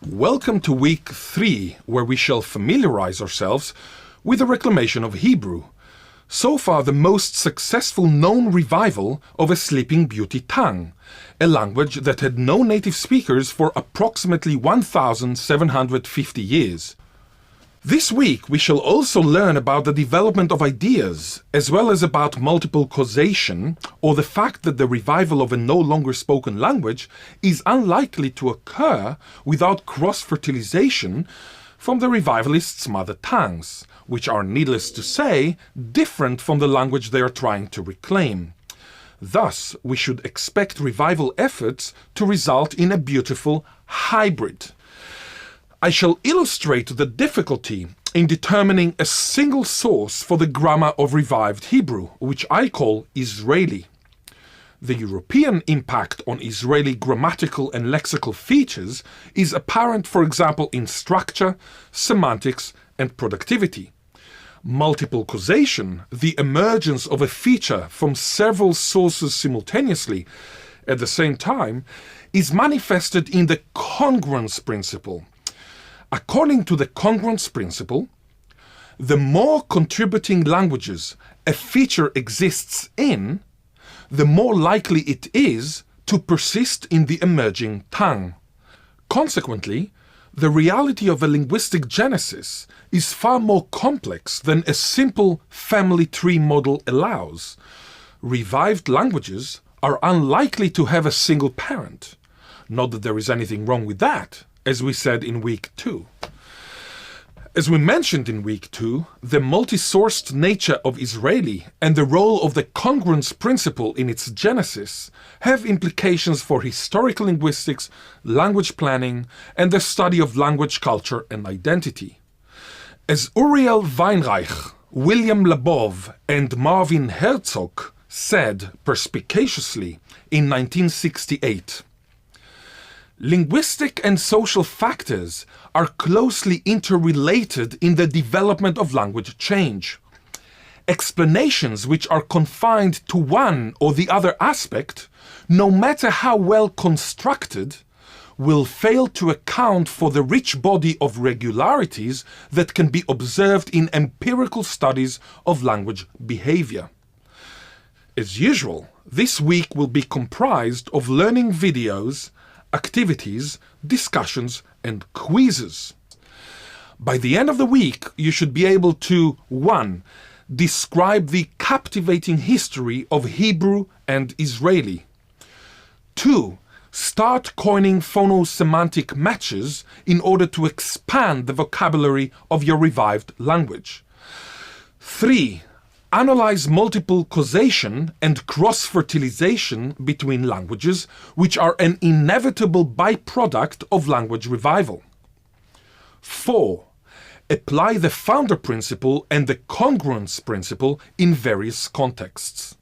Welcome to week 3, where we shall familiarize ourselves with the reclamation of Hebrew, so far the most successful known revival of a Sleeping Beauty tongue, a language that had no native speakers for approximately 1,750 years. This week we shall also learn about the development of ideas, as well as about multiple causation, or the fact that the revival of a no longer spoken language is unlikely to occur without cross-fertilization from the revivalists' mother tongues, which are, needless to say, different from the language they are trying to reclaim. Thus, we should expect revival efforts to result in a beautiful hybrid. I shall illustrate the difficulty in determining a single source for the grammar of revived Hebrew, which I call Israeli. The European impact on Israeli grammatical and lexical features is apparent, for example, in structure, semantics, and productivity. Multiple causation, the emergence of a feature from several sources simultaneously at the same time, is manifested in the congruence principle. According to the congruence principle, the more contributing languages a feature exists in, the more likely it is to persist in the emerging tongue. Consequently, the reality of a linguistic genesis is far more complex than a simple family tree model allows. Revived languages are unlikely to have a single parent. Not that there is anything wrong with that, as we said in week 2. As we mentioned in week 2, the multi-sourced nature of Israeli and the role of the congruence principle in its genesis have implications for historical linguistics, language planning, and the study of language culture and identity. As Uriel Weinreich, William Labov, and Marvin Herzog said perspicaciously in 1968, linguistic and social factors are closely interrelated in the development of language change. Explanations which are confined to one or the other aspect, no matter how well constructed, will fail to account for the rich body of regularities that can be observed in empirical studies of language behavior. As usual, this week will be comprised of learning videos, activities, discussions, and quizzes. By the end of the week, you should be able to 1. Describe the captivating history of Hebrew and Israeli. 2. Start coining phono-semantic matches in order to expand the vocabulary of your revived language. 3. Analyze multiple causation and cross-fertilization between languages, which are an inevitable byproduct of language revival. 4. Apply the founder principle and the congruence principle in various contexts.